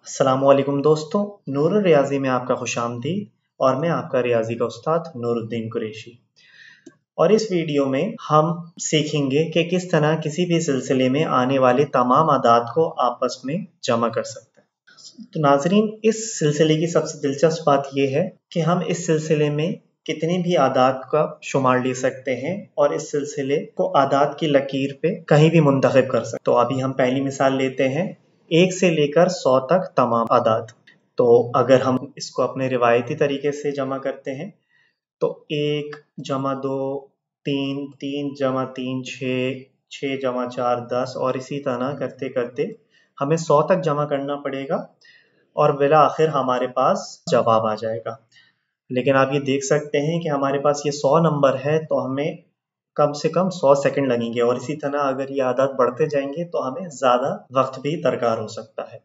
अस्सलाम वालेकुम दोस्तों, नूर रियाज़ी में आपका खुशामदीद और मैं आपका रियाज़ी का उस्ताद नूरुद्दीन कुरैशी। और इस वीडियो में हम सीखेंगे कि किस तरह किसी भी सिलसिले में आने वाले तमाम आदाद को आपस में जमा कर सकते हैं। तो नाज़रीन, इस सिलसिले की सबसे दिलचस्प बात यह है कि हम इस सिलसिले में कितने भी आदाद का शुमार ले सकते हैं और इस सिलसिले को आदाद की लकीर पे कहीं भी मुंतखब कर सकते हैं। तो अभी हम पहली मिसाल लेते हैं, 1 से लेकर 100 तक तमाम आदाद। तो अगर हम इसको अपने रिवायती तरीके से जमा करते हैं तो 1 जमा 2 3, 3 जमा 3 6, 6 जमा 4 10 और इसी तरह करते करते हमें 100 तक जमा करना पड़ेगा और बिला आखिर हमारे पास जवाब आ जाएगा। लेकिन आप ये देख सकते हैं कि हमारे पास ये 100 नंबर है तो हमें कम से कम 100 सेकंड लगेंगे और इसी तरह अगर ये आदाद बढ़ते जाएंगे तो हमें ज़्यादा वक्त भी दरकार हो सकता है।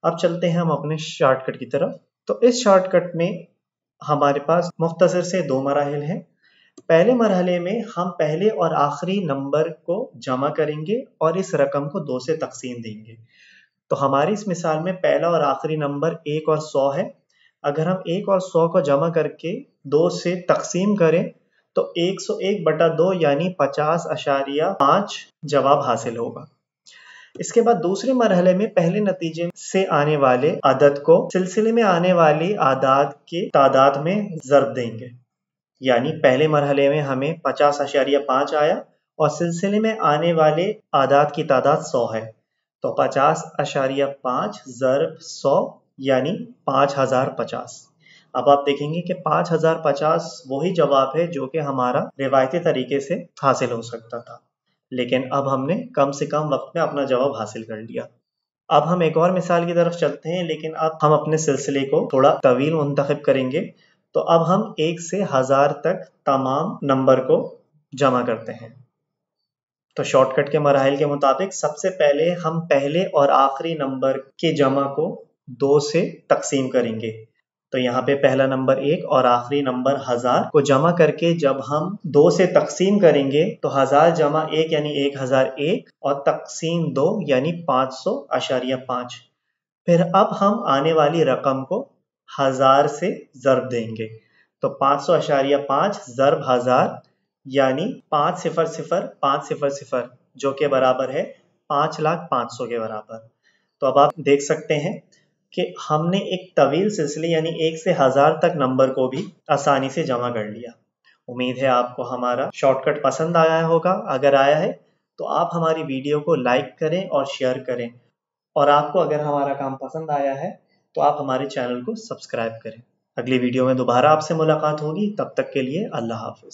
अब चलते हैं हम अपने शॉर्टकट की तरफ। तो इस शॉर्टकट में हमारे पास मुख्तसर से 2 मराहिल हैं। पहले मरहले में हम पहले और आखिरी नंबर को जमा करेंगे और इस रकम को 2 से तकसीम देंगे। तो हमारी इस मिसाल में पहला और आखिरी नंबर 1 और 100 है। अगर हम 1 और 100 को जमा करके 2 से तकसीम करें तो 101/2 यानी 50.5 जवाब हासिल होगा। इसके बाद दूसरे मरहले में पहले नतीजे से आने वाले अदद को सिलसिले में आने वाली आदाद के तादाद में ज़र्ब देंगे। यानी पहले मरहले में हमें 50.5 आया और सिलसिले में आने वाले आदाद की तादाद 100 है, तो 50.5 ज़र्ब 100 यानी 5050। अब आप देखेंगे कि 5050 वही जवाब है जो कि हमारा रिवायती तरीके से हासिल हो सकता था, लेकिन अब हमने कम से कम वक्त में अपना जवाब हासिल कर लिया। अब हम एक और मिसाल की तरफ चलते हैं, लेकिन अब हम अपने सिलसिले को थोड़ा तवील मुंतखब करेंगे। तो अब हम 1 से 1000 तक तमाम नंबर को जमा करते हैं। तो शॉर्टकट के मराहिल के मुताबिक सबसे पहले हम पहले और आखिरी नंबर के जमा को 2 से तकसीम करेंगे। तो यहाँ पे पहला नंबर 1 और आखिरी नंबर 1000 को जमा करके जब हम 2 से तकसीम करेंगे तो 1000 जमा 1 यानी 1001 और तकसीम 2 यानी 500.5। फिर अब हम आने वाली रकम को 1000 से ज़र्ब देंगे। तो 500.5 ज़र्ब 1000 यानी 500,500 जो के बराबर है 5,05,000 के बराबर। तो अब आप देख सकते हैं कि हमने एक तवील सिलसिले यानी 1 से 1000 तक नंबर को भी आसानी से जमा कर लिया। उम्मीद है आपको हमारा शॉर्टकट पसंद आया होगा। अगर आया है तो आप हमारी वीडियो को लाइक करें और शेयर करें, और आपको अगर हमारा काम पसंद आया है तो आप हमारे चैनल को सब्सक्राइब करें। अगली वीडियो में दोबारा आपसे मुलाकात होगी, तब तक के लिए अल्लाह हाफ़िज़।